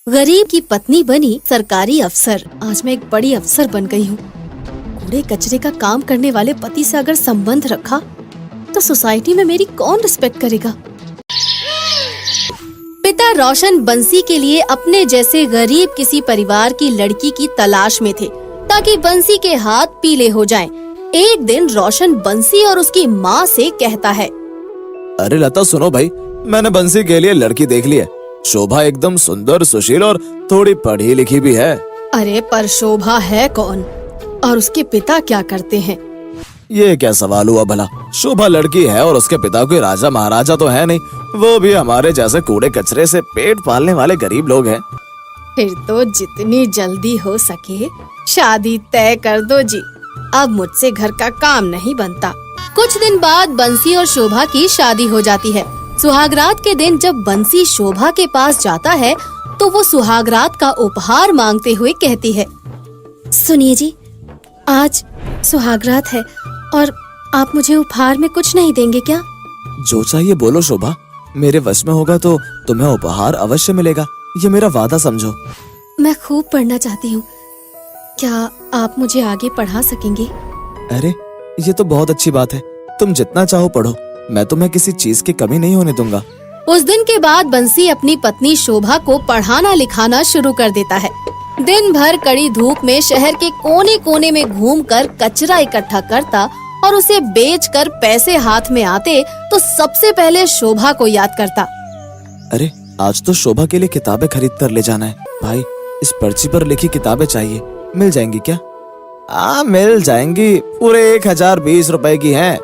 गरीब की पत्नी बनी सरकारी अफसर। आज मैं एक बड़ी अफसर बन गई हूँ। कूड़े कचरे का काम करने वाले पति से अगर संबंध रखा तो सोसाइटी में मेरी कौन रिस्पेक्ट करेगा। पिता रोशन बंसी के लिए अपने जैसे गरीब किसी परिवार की लड़की की तलाश में थे ताकि बंसी के हाथ पीले हो जाएं। एक दिन रोशन बंसी और उसकी माँ से कहता है, अरे लता सुनो भाई, मैंने बंसी के लिए लड़की देख ली है। शोभा एकदम सुंदर, सुशील और थोड़ी पढ़ी लिखी भी है। अरे पर शोभा है कौन और उसके पिता क्या करते हैं? ये क्या सवाल हुआ भला। शोभा लड़की है और उसके पिता कोई राजा महाराजा तो है नहीं, वो भी हमारे जैसे कूड़े कचरे से पेट पालने वाले गरीब लोग हैं। फिर तो जितनी जल्दी हो सके शादी तय कर दो जी। अब मुझसे घर का काम नहीं बनता। कुछ दिन बाद बंसी और शोभा की शादी हो जाती है। सुहागरात के दिन जब बंसी शोभा के पास जाता है तो वो सुहागरात का उपहार मांगते हुए कहती है, सुनिए जी, आज सुहागरात है और आप मुझे उपहार में कुछ नहीं देंगे क्या? जो चाहिए बोलो शोभा, मेरे वश में होगा तो तुम्हें उपहार अवश्य मिलेगा, ये मेरा वादा समझो। मैं खूब पढ़ना चाहती हूँ, क्या आप मुझे आगे पढ़ा सकेंगे? अरे ये तो बहुत अच्छी बात है, तुम जितना चाहो पढ़ो, मैं तुम्हें किसी चीज की कमी नहीं होने दूंगा। उस दिन के बाद बंसी अपनी पत्नी शोभा को पढ़ाना लिखाना शुरू कर देता है। दिन भर कड़ी धूप में शहर के कोने कोने में घूमकर कचरा इकट्ठा करता और उसे बेचकर पैसे हाथ में आते तो सबसे पहले शोभा को याद करता। अरे आज तो शोभा के लिए किताबें खरीद कर ले जाना है। भाई इस पर्ची पर लिखी किताबें चाहिए, मिल जाएंगी क्या? मिल जाएंगी, पूरे 1020 रुपए की हैं।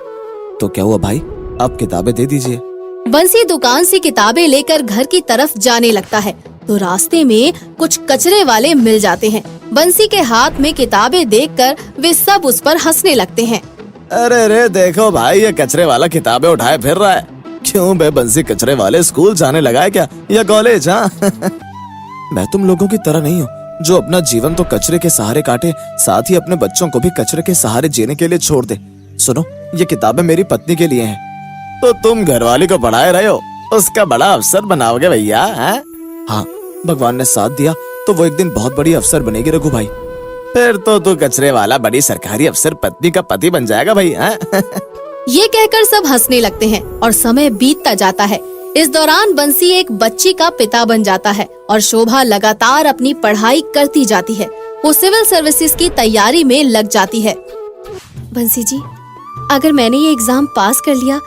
तो क्या हुआ भाई, आप किताबें दे दीजिए। बंसी दुकान से किताबें लेकर घर की तरफ जाने लगता है तो रास्ते में कुछ कचरे वाले मिल जाते हैं। बंसी के हाथ में किताबें देखकर वे सब उस पर हंसने लगते हैं। अरे रे देखो भाई, ये कचरे वाला किताबें उठाए फिर रहा है। क्यों बे बंसी, कचरे वाले स्कूल जाने लगा है क्या या कॉलेज? हाँ मैं तुम लोगों की तरह नहीं हूँ जो अपना जीवन तो कचरे के सहारे काटे, साथ ही अपने बच्चों को भी कचरे के सहारे जीने के लिए छोड़ दे। सुनो, ये किताबें मेरी पत्नी के लिए हैं। तो तुम घरवाली को पढ़ाए रहे हो, उसका बड़ा अफसर बनाओगे भैया? हाँ, भगवान ने साथ दिया तो वो एक दिन बहुत बड़ी अफसर बनेगी रघु भाई। फिर तो तू कचरे वाला बड़ी सरकारी अफसर पत्नी का पति बन जाएगा भाई। ये कहकर सब हंसने लगते हैं और समय बीतता जाता है। इस दौरान बंसी एक बच्ची का पिता बन जाता है और शोभा लगातार अपनी पढ़ाई करती जाती है। वो सिविल सर्विसेज की तैयारी में लग जाती है। बंसी जी, अगर मैंने ये एग्जाम पास कर लिया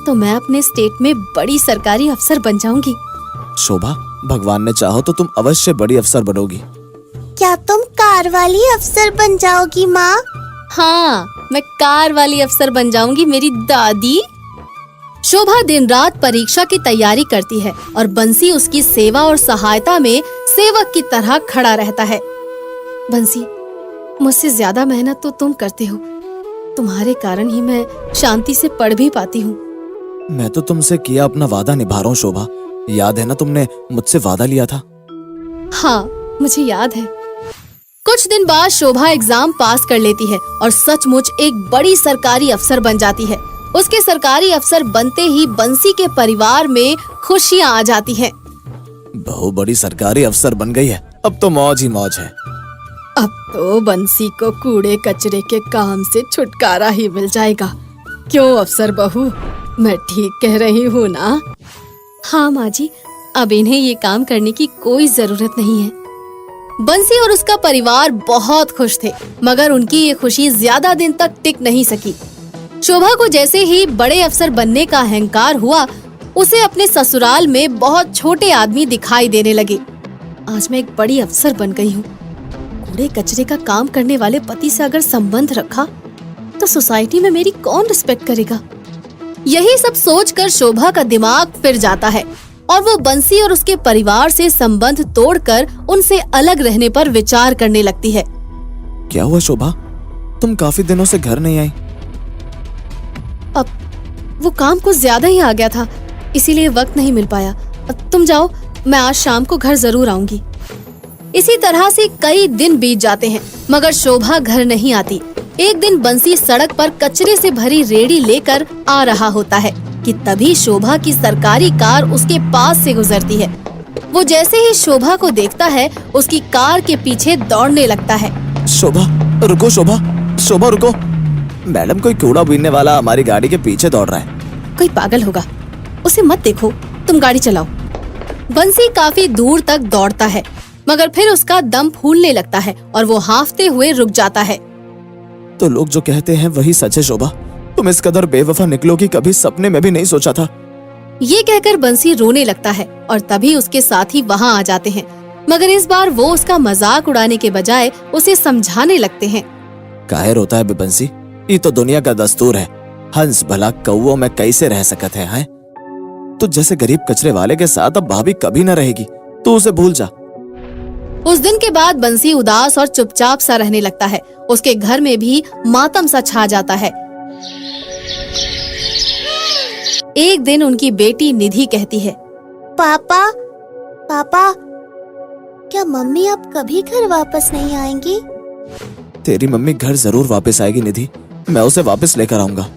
तो मैं अपने स्टेट में बड़ी सरकारी अफसर बन जाऊंगी। शोभा, भगवान ने चाहो तो तुम अवश्य बड़ी अफसर बनोगी। क्या तुम कार वाली अफसर बन जाओगी माँ? हाँ, मैं कार वाली अफसर बन जाऊंगी मेरी दादी। शोभा दिन रात परीक्षा की तैयारी करती है और बंसी उसकी सेवा और सहायता में सेवक की तरह खड़ा रहता है। बंसी, मुझसे ज्यादा मेहनत तो तुम करते हो, तुम्हारे कारण ही मैं शांति से पढ़ भी पाती हूँ। मैं तो तुमसे किया अपना वादा निभा रहा हूँ शोभा, याद है ना तुमने मुझसे वादा लिया था? हाँ, मुझे याद है। कुछ दिन बाद शोभा एग्जाम पास कर लेती है और सचमुच एक बड़ी सरकारी अफसर बन जाती है। उसके सरकारी अफसर बनते ही बंसी के परिवार में खुशियाँ आ जाती हैं। बहू बड़ी सरकारी अफसर बन गई है, अब तो मौज ही मौज है। अब तो बंसी को कूड़े कचरे के काम से छुटकारा ही मिल जाएगा। क्यों अफसर बहू, मैं ठीक कह रही हूँ ना? हाँ माँ जी, अब इन्हें ये काम करने की कोई जरूरत नहीं है। बंसी और उसका परिवार बहुत खुश थे, मगर उनकी ये खुशी ज्यादा दिन तक टिक नहीं सकी। शोभा को जैसे ही बड़े अफसर बनने का अहंकार हुआ, उसे अपने ससुराल में बहुत छोटे आदमी दिखाई देने लगे। आज मैं एक बड़ी अफसर बन गई हूँ। कूड़े कचरे का काम करने वाले पति से अगर संबंध रखा तो सोसाइटी में मेरी कौन रिस्पेक्ट करेगा। यही सब सोचकर शोभा का दिमाग फिर जाता है और वो बंसी और उसके परिवार से संबंध तोड़कर उनसे अलग रहने पर विचार करने लगती है। क्या हुआ शोभा, तुम काफी दिनों से घर नहीं आई? अब वो काम कुछ ज्यादा ही आ गया था, इसीलिए वक्त नहीं मिल पाया। तुम जाओ, मैं आज शाम को घर जरूर आऊंगी। इसी तरह से कई दिन बीत जाते हैं, मगर शोभा घर नहीं आती। एक दिन बंसी सड़क पर कचरे से भरी रेड़ी लेकर आ रहा होता है कि तभी शोभा की सरकारी कार उसके पास से गुजरती है। वो जैसे ही शोभा को देखता है उसकी कार के पीछे दौड़ने लगता है। शोभा रुको, शोभा शोभा रुको। मैडम, कोई कूड़ा बीनने वाला हमारी गाड़ी के पीछे दौड़ रहा है। कोई पागल होगा, उसे मत देखो, तुम गाड़ी चलाओ। बंसी काफी दूर तक दौड़ता है मगर फिर उसका दम फूलने लगता है और वो हांफते हुए रुक जाता है। तो लोग जो कहते हैं वही सच है शोभा। तुम इस कदर बेवफा निकलोगी कभी सपने में भी नहीं सोचा था। ये कहकर बंसी रोने लगता है और तभी उसके साथी वहाँ आ जाते हैं, मगर इस बार वो उसका मजाक उड़ाने के बजाय उसे समझाने लगते हैं। काहे रोता है बे बंसी? ये तो दुनिया का दस्तूर है। हंस भला कौओं में कैसे रह सकत है? तो जैसे गरीब कचरे वाले के साथ अब भाभी कभी न रहेगी, तो उसे भूल जा। उस दिन के बाद बंसी उदास और चुपचाप सा रहने लगता है। उसके घर में भी मातम सा छा जाता है। एक दिन उनकी बेटी निधि कहती है, पापा पापा, क्या मम्मी अब कभी घर वापस नहीं आएंगी? तेरी मम्मी घर जरूर वापस आएगी निधि, मैं उसे वापस लेकर आऊंगा।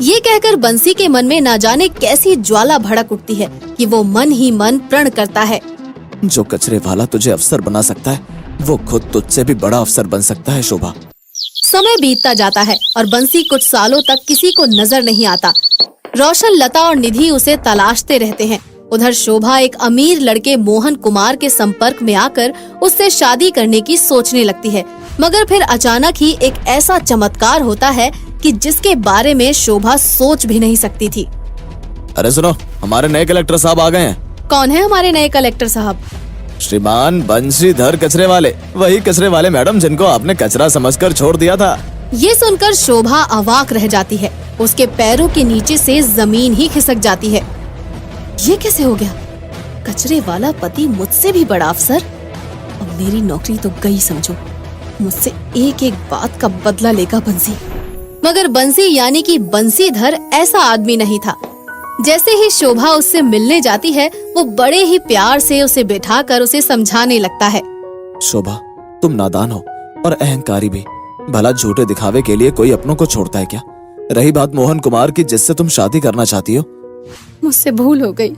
ये कहकर बंसी के मन में ना जाने कैसी ज्वाला भड़क उठती है कि वो मन ही मन प्रण करता है। जो कचरे वाला तुझे अफसर बना सकता है, वो खुद तुझसे भी बड़ा अफसर बन सकता है शोभा। समय बीतता जाता है और बंसी कुछ सालों तक किसी को नजर नहीं आता। रोशन, लता और निधि उसे तलाशते रहते हैं। उधर शोभा एक अमीर लड़के मोहन कुमार के संपर्क में आकर उससे शादी करने की सोचने लगती है, मगर फिर अचानक ही एक ऐसा चमत्कार होता है कि जिसके बारे में शोभा सोच भी नहीं सकती थी। अरे सुनो, हमारे नए कलेक्टर साहब आ गए हैं। कौन है हमारे नए कलेक्टर साहब? श्रीमान बंशीधर कचरे वाले, वही कचरे वाले मैडम जिनको आपने कचरा समझकर छोड़ दिया था। ये सुनकर शोभा अवाक रह जाती है। उसके पैरों के नीचे से जमीन ही खिसक जाती है। ये कैसे हो गया? कचरे वाला पति मुझसे भी बड़ा अफसर? अब मेरी नौकरी तो गई समझो। मुझसे एक एक बात का बदला लेगा बंसी। मगर बंसी यानी कि बंसीधर ऐसा आदमी नहीं था। जैसे ही शोभा उससे मिलने जाती है, वो बड़े ही प्यार से उसे बैठाकर उसे समझाने लगता है। शोभा, तुम नादान हो और अहंकारी भी। भला झूठे दिखावे के लिए कोई अपनों को छोड़ता है क्या? रही बात मोहन कुमार की जिससे तुम शादी करना चाहती हो, मुझसे भूल हो गई।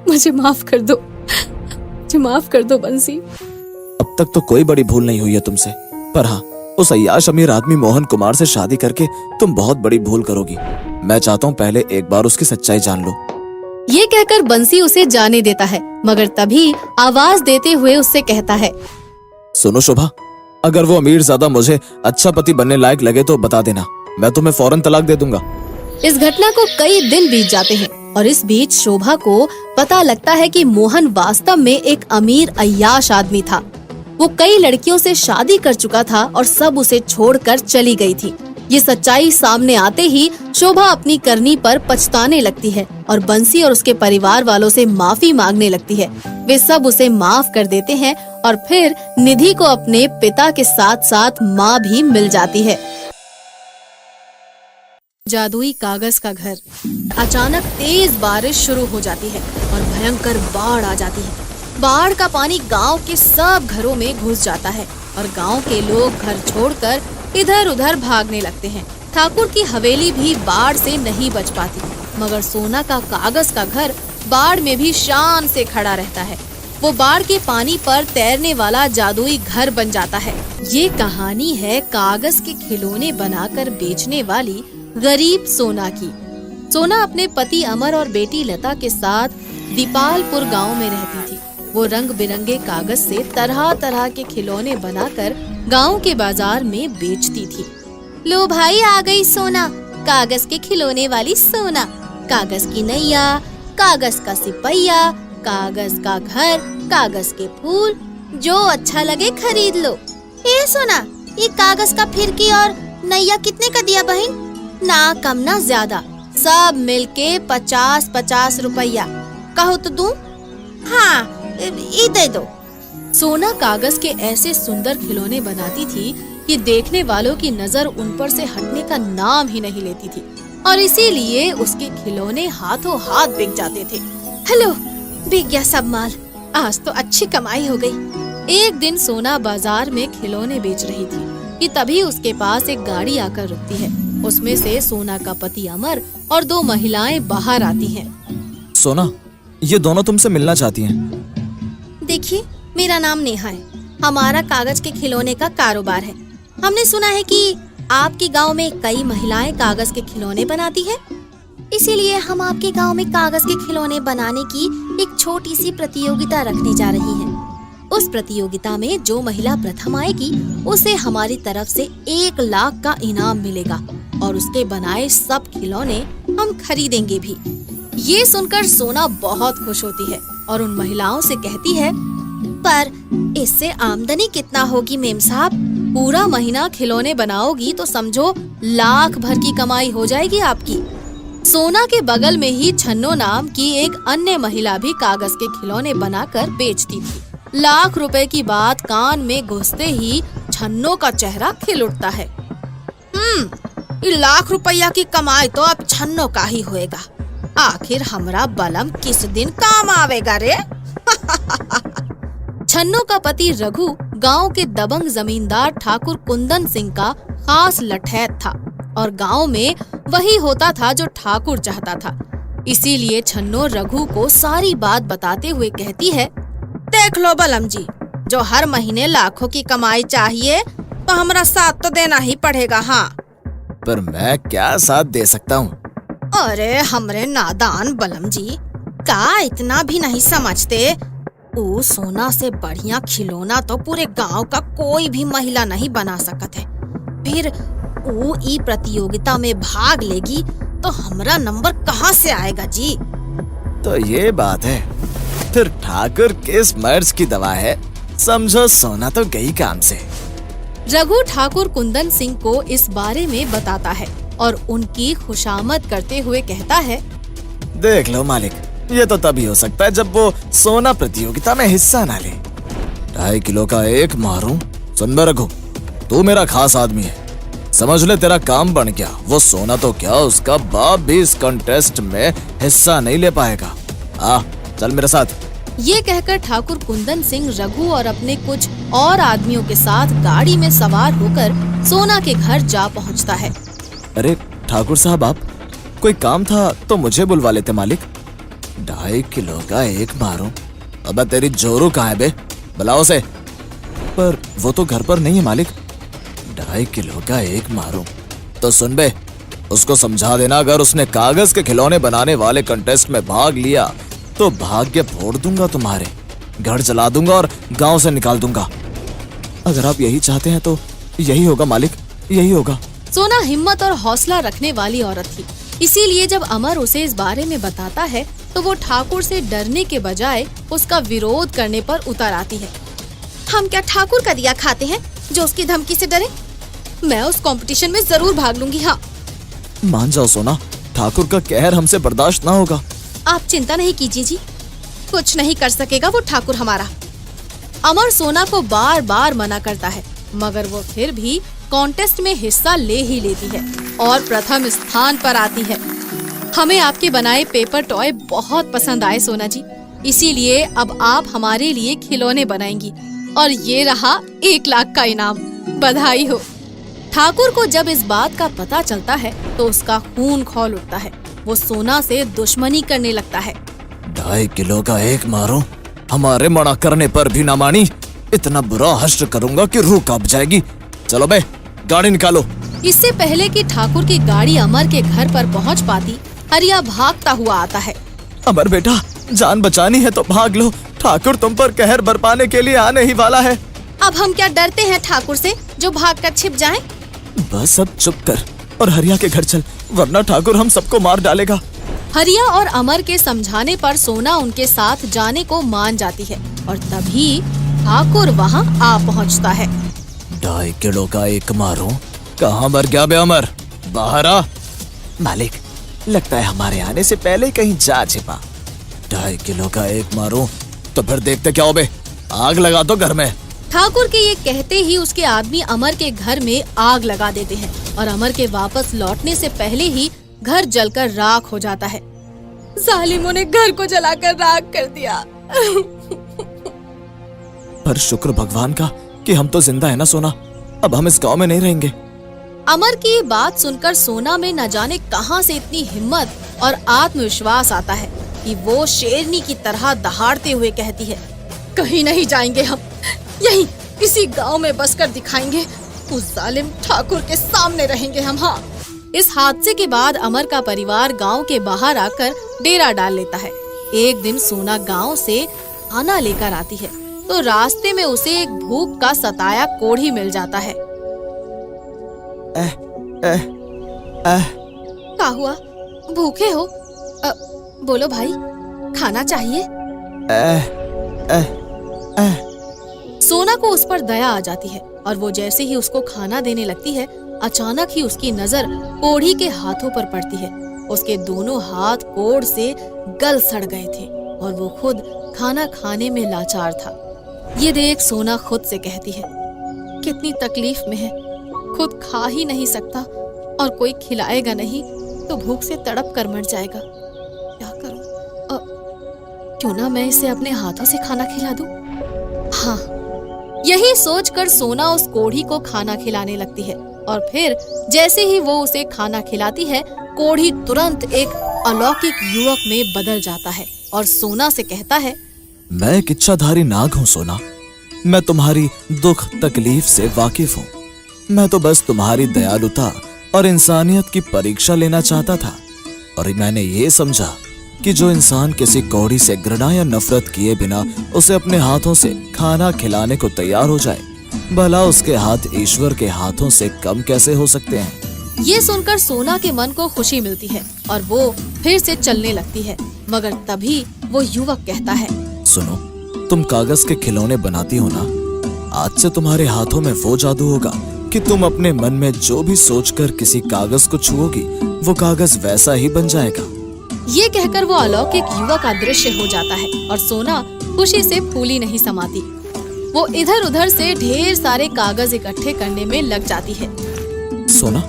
मुझे माफ कर दो, मुझे माफ कर दो बंसी। अब तक तो कोई बड़ी भूल नहीं हुई है तुमसे, पर हाँ, उस अय्याश अमीर आदमी मोहन कुमार से शादी करके तुम बहुत बड़ी भूल करोगी। मैं चाहता हूँ पहले एक बार उसकी सच्चाई जान लो। ये कहकर बंसी उसे जाने देता है, मगर तभी आवाज देते हुए उससे कहता है, सुनो शोभा, अगर वो अमीर ज्यादा मुझे अच्छा पति बनने लायक लगे तो बता देना, मैं तुम्हें फौरन तलाक दे दूंगा। इस घटना को कई दिन बीत जाते हैं और इस बीच शोभा को पता लगता है कि मोहन वास्तव में एक अमीर अय्याश आदमी था। वो कई लड़कियों से शादी कर चुका था और सब उसे छोड़कर चली गई थी। ये सच्चाई सामने आते ही शोभा अपनी करनी पर पछताने लगती है और बंसी और उसके परिवार वालों से माफी मांगने लगती है। वे सब उसे माफ कर देते हैं और फिर निधि को अपने पिता के साथ साथ माँ भी मिल जाती है। जादुई कागज का घर। अचानक तेज बारिश शुरू हो जाती है और भयंकर बाढ़ आ जाती है। बाढ़ का पानी गांव के सब घरों में घुस जाता है और गांव के लोग घर छोड़कर इधर उधर भागने लगते हैं। ठाकुर की हवेली भी बाढ़ से नहीं बच पाती, मगर सोना का कागज का घर बाढ़ में भी शान से खड़ा रहता है। वो बाढ़ के पानी पर तैरने वाला जादुई घर बन जाता है। ये कहानी है कागज के खिलौने बनाकर बेचने वाली गरीब सोना की। सोना अपने पति अमर और बेटी लता के साथ दीपालपुर गांव में रहती थी। वो रंग बिरंगे कागज से तरह तरह के खिलौने बनाकर गांव के बाजार में बेचती थी। लो भाई, आ गई सोना, कागज के खिलौने वाली सोना। कागज की नैया, कागज का सिपहिया, कागज का घर, कागज के फूल, जो अच्छा लगे खरीद लो। ए सोना, ये कागज का फिरकी और नैया कितने का दिया बहन? ना कम ना ज्यादा, सब मिलके 50-50 रुपया। कहो तो दूं? हाँ, ये दे दो। सोना कागज के ऐसे सुंदर खिलौने बनाती थी कि देखने वालों की नजर उन पर से हटने का नाम ही नहीं लेती थी और इसीलिए उसके खिलौने हाथों हाथ बिक जाते थे। हेलो, बिक गया सब माल, आज तो अच्छी कमाई हो गई। एक दिन सोना बाजार में खिलौने बेच रही थी कि तभी उसके पास एक गाड़ी आकर रुकती है। उसमें से सोना का पति अमर और 2 महिलाएं बाहर आती हैं। सोना, ये दोनों तुमसे मिलना चाहती हैं। देखिए, मेरा नाम नेहा है। हमारा कागज के खिलौने का कारोबार है। हमने सुना है कि आपके गांव में कई महिलाएं कागज के खिलौने बनाती हैं। इसीलिए हम आपके गांव में कागज के खिलौने बनाने की एक छोटी सी प्रतियोगिता रखने जा रही हैं। उस प्रतियोगिता में जो महिला प्रथम आएगी उसे हमारी तरफ से 1 लाख का इनाम मिलेगा और उसके बनाए सब खिलौने हम खरीदेंगे भी। ये सुनकर सोना बहुत खुश होती है और उन महिलाओं से कहती है, पर इससे आमदनी कितना होगी मेम साहब? पूरा महीना खिलौने बनाओगी तो समझो लाख भर की कमाई हो जाएगी आपकी। सोना के बगल में ही छन्नो नाम की एक अन्य महिला भी कागज के खिलौने बनाकर बेचती थी। लाख रुपए की बात कान में घुसते ही छन्नो का चेहरा खिल उठता है। ये लाख रुपया की कमाई तो अब छन्नो का ही होएगा। आखिर हमरा बलम किस दिन काम आवेगा रे? छन्नो का पति रघु गांव के दबंग जमींदार ठाकुर कुंदन सिंह का खास लठैत था और गांव में वही होता था जो ठाकुर चाहता था। इसीलिए छन्नो रघु को सारी बात बताते हुए कहती है, देख लो बलम जी, जो हर महीने लाखों की कमाई चाहिए तो हमारा साथ तो देना ही पड़ेगा। हाँ, पर मैं क्या साथ दे सकता हूँ? अरे हमरे नादान बलम जी, का इतना भी नहीं समझते? वो सोना से बढ़िया खिलौना तो पूरे गांव का कोई भी महिला नहीं बना सकत है। फिर वो ई प्रतियोगिता में भाग लेगी तो हमरा नंबर कहाँ से आएगा जी? तो ये बात है। फिर ठाकुर किस मर्ज की दवा है? समझो सोना तो गई काम से। रघु ठाकुर कुंदन सिंह को इस बारे में बताता है और उनकी खुशामद करते हुए कहता है, देख लो मालिक, ये तो तभी हो सकता है जब वो सोना प्रतियोगिता में हिस्सा ना ले। 2.5 किलो का एक मारूं? सुन बे रघु, तू मेरा खास आदमी है, समझ ले तेरा काम बन गया। वो सोना तो क्या, उसका बाप भी इस कंटेस्ट में हिस्सा नहीं ले पाएगा। चल मेरे साथ। ये कहकर ठाकुर कुंदन सिंह रघु और अपने कुछ और आदमियों के साथ गाड़ी में सवार होकर सोना के घर जा पहुंचता है। अरे ठाकुर साहब, आप कोई काम था तो मुझे बुलवा लेते मालिक। 2.5 किलो का एक मारूं? अबे तेरी जोरू कहाँ है बे? बुलाओ से। पर वो तो घर पर नहीं है मालिक। 2.5 किलो का एक मारूं? तो सुन बे, उसको समझा देना अगर उसने कागज के खिलौने बनाने वाले कंटेस्ट में भाग लिया तो भाग्य फोड़ दूंगा तुम्हारे, घर जला दूंगा और गांव से निकाल दूंगा। अगर आप यही चाहते हैं तो यही होगा मालिक, यही होगा। सोना हिम्मत और हौसला रखने वाली औरत थी, इसीलिए जब अमर उसे इस बारे में बताता है तो वो ठाकुर से डरने के बजाय उसका विरोध करने पर उतर आती है। हम क्या ठाकुर का दिया खाते हैं जो उसकी धमकी से डरे? मैं उस कंपटीशन में जरूर भाग लूंगी। हाँ, मान जाओ सोना, ठाकुर का कहर हमसे बर्दाश्त ना होगा। आप चिंता नहीं कीजिए जी, कुछ नहीं कर सकेगा वो ठाकुर हमारा। अमर सोना को बार बार मना करता है मगर वो फिर भी कॉन्टेस्ट में हिस्सा ले ही लेती है और प्रथम स्थान पर आती है। हमें आपके बनाए पेपर टॉय बहुत पसंद आए सोना जी, इसीलिए अब आप हमारे लिए खिलौने बनाएंगी और ये रहा 1 लाख का इनाम। बधाई हो। ठाकुर को जब इस बात का पता चलता है तो उसका खून खौल उठता है। वो सोना से दुश्मनी करने लगता है। 2.5 किलो का एक मारूं? हमारे मना करने पर भी ना मानी। इतना बुरा हश्र करूंगा कि रूह कांप जाएगी। चलो बे, गाड़ी निकालो। इससे पहले कि ठाकुर की गाड़ी अमर के घर पर पहुंच पाती, हरिया भागता हुआ आता है। अमर बेटा, जान बचानी है तो भाग लो, ठाकुर तुम पर कहर बरपाने के लिए आने ही वाला है। अब हम क्या डरते हैं ठाकुर से जो भागकर छिप जाएं? बस अब चुप कर और हरिया के घर चल, वरना ठाकुर हम सबको मार डालेगा। हरिया और अमर के समझाने पर सोना उनके साथ जाने को मान जाती है और तभी ठाकुर वहाँ आ पहुँचता है। 2.5 किलो का एक मारूं? कहाँ मर गया बे अमर? बाहर आ। मालिक, लगता है हमारे आने से पहले कहीं जा छिपा। 2.5 किलो का एक मारूं तो फिर देखते क्या हो बे, आग लगा दो घर में। ठाकुर के ये कहते ही उसके आदमी अमर के घर में आग लगा देते हैं और अमर के वापस लौटने से पहले ही घर जलकर राख हो जाता है। जालिमों ने घर को जलाकर राख कर दिया। पर शुक्र भगवान का कि हम तो जिंदा है ना सोना, अब हम इस गांव में नहीं रहेंगे। अमर की ये बात सुनकर सोना में न जाने कहां से इतनी हिम्मत और आत्मविश्वास आता है कि वो शेरनी की तरह दहाड़ते हुए कहती है, कहीं नहीं जाएंगे हम, यहीं इसी गांव में बसकर दिखाएंगे, उस जालिम ठाकुर के सामने रहेंगे हम। हाँ। इस हादसे के बाद अमर का परिवार गांव के बाहर आकर डेरा डाल लेता है। एक दिन सोना गांव से खाना लेकर आती है तो रास्ते में उसे एक भूख का सताया कोढ़ी मिल जाता है। क्या हुआ, भूखे हो? बोलो भाई, खाना चाहिए? सोना को उस पर दया आ जाती है और वो जैसे ही उसको खाना देने लगती है, अचानक ही उसकी नजर कोढ़ी के हाथों पर पड़ती है। उसके दोनों हाथ कोढ़ से गल सड़ गए थे और वो खुद खाना खाने में लाचार था। ये देख सोना खुद से कहती है, कितनी तकलीफ में है, खुद खा ही नहीं सकता और कोई खिलाएगा नहीं तो भूख से तड़प कर मर जाएगा। क्या करूं? क्यों ना मैं इसे अपने हाथों से खाना खिला दूं? हाँ। यही सोचकर सोना उस कोढ़ी को खाना खिलाने लगती है और फिर जैसे ही वो उसे खाना खिलाती है, कोढ़ी तुरंत एक अलौकिक युवक में बदल जाता है और सोना से कहता है, मैं एक इच्छाधारी नाग हूँ सोना। मैं तुम्हारी दुख तकलीफ से वाकिफ हूँ। मैं तो बस तुम्हारी दयालुता और इंसानियत की परीक्षा लेना चाहता था और मैंने ये समझा कि जो इंसान किसी कौड़ी से घृणा या नफरत किए बिना उसे अपने हाथों से खाना खिलाने को तैयार हो जाए, भला उसके हाथ ईश्वर के हाथों से कम कैसे हो सकते हैं। ये सुनकर सोना के मन को खुशी मिलती है और वो फिर से चलने लगती है, मगर तभी वो युवक कहता है, सुनो, तुम कागज के खिलौने बनाती हो ना, आज से तुम्हारे हाथों में वो जादू होगा कि तुम अपने मन में जो भी सोचकर किसी कागज को छुओगी, वो कागज वैसा ही बन जाएगा। ये कहकर वो अलौकिक युवक अदृश्य हो जाता है और सोना खुशी से फूली नहीं समाती। वो इधर उधर से ढेर सारे कागज इकट्ठे करने में लग जाती है। सोना,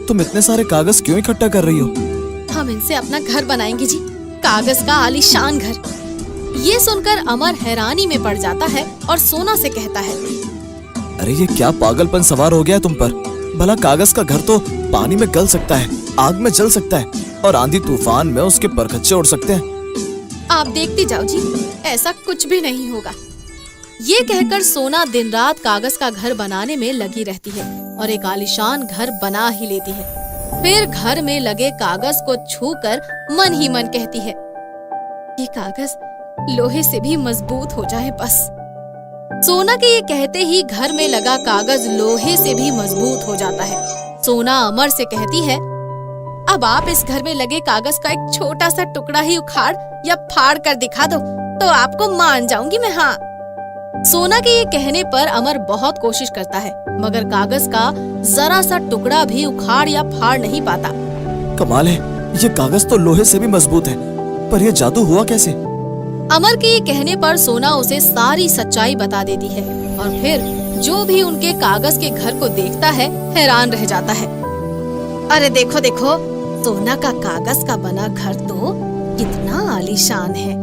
तुम इतने सारे कागज क्यों इकट्ठा कर रही हो? हम इनसे अपना घर बनाएंगे जी, कागज का आलीशान घर। ये सुनकर अमर हैरानी में पड़ जाता है और सोना से कहता है, अरे ये क्या पागलपन सवार हो गया तुम पर? भला कागज का घर तो पानी में गल सकता है, आग में जल सकता है और आंधी तूफान में उसके परखच्चे उड़ सकते हैं। आप देखते जाओ जी, ऐसा कुछ भी नहीं होगा। ये कहकर सोना दिन रात कागज का घर बनाने में लगी रहती है और एक आलीशान घर बना ही लेती है। फिर घर में लगे कागज को छूकर मन ही मन कहती है, ये कागज लोहे से भी मजबूत हो जाए बस। सोना के ये कहते ही घर में लगा कागज लोहे से भी मजबूत हो जाता है। सोना अमर से कहती है, अब आप इस घर में लगे कागज का एक छोटा सा टुकड़ा ही उखाड़ या फाड़ कर दिखा दो तो आपको मान जाऊंगी मैं। हाँ। सोना के ये कहने पर अमर बहुत कोशिश करता है, मगर कागज का जरा सा टुकड़ा भी उखाड़ या फाड़ नहीं पाता। कमाल है, ये कागज तो लोहे से भी मजबूत है, पर ये जादू हुआ कैसे? अमर के ये कहने पर सोना उसे सारी सच्चाई बता देती है और फिर जो भी उनके कागज के घर को देखता है हैरान रह जाता है। अरे देखो देखो, सोना का कागज का बना घर तो कितना आलीशान है।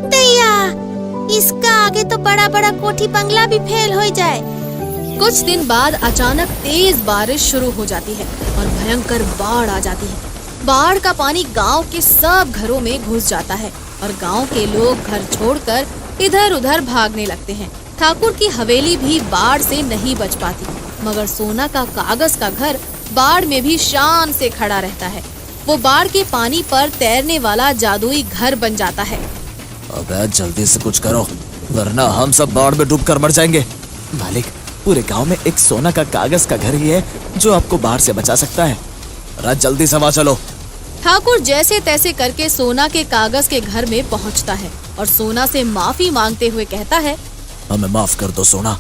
दैया, इसका आगे तो बड़ा बड़ा कोठी बंगला भी फेल हो जाए। कुछ दिन बाद अचानक तेज बारिश शुरू हो जाती है और भयंकर बाढ़ आ जाती है। बाढ़ का पानी गांव के सब घरों में घुस जाता है और गांव के लोग घर छोड़कर इधर उधर भागने लगते हैं। ठाकुर की हवेली भी बाढ़ से नहीं बच पाती, मगर सोना का कागज का घर बाढ़ में भी शान से खड़ा रहता है। वो बाढ़ के पानी पर तैरने वाला जादुई घर बन जाता है। अबे जल्दी से कुछ करो, वरना हम सब बाढ़ में डूब कर मर जाएंगे। मालिक, पूरे गांव में एक सोना का कागज का घर ही है जो आपको बाढ़ से बचा सकता है। अरे जल्दी से वहाँ चलो। ठाकुर जैसे तैसे करके सोना के कागज के घर में पहुंचता है और सोना से माफी मांगते हुए कहता है, हमें माफ कर दो सोना,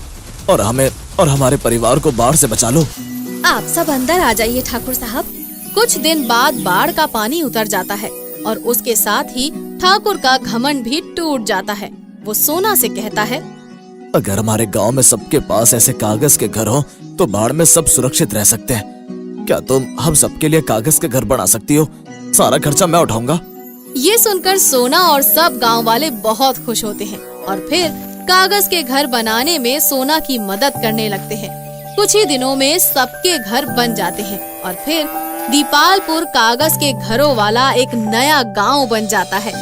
और हमें और हमारे परिवार को बाढ़ से बचा लो। आप सब अंदर आ जाइए ठाकुर साहब। कुछ दिन बाद बाढ़ का पानी उतर जाता है और उसके साथ ही ठाकुर का घमंड भी टूट जाता है। वो सोना से कहता है, अगर हमारे गांव में सबके पास ऐसे कागज के घर हो तो बाढ़ में सब सुरक्षित रह सकते हैं। क्या तुम हम सबके लिए कागज के घर बना सकती हो? सारा खर्चा मैं उठाऊंगा। ये सुनकर सोना और सब गांव वाले बहुत खुश होते हैं और फिर कागज के घर बनाने में सोना की मदद करने लगते हैं। कुछ ही दिनों में सबके घर बन जाते हैं और फिर दीपालपुर कागज के घरों वाला एक नया गांव बन जाता है।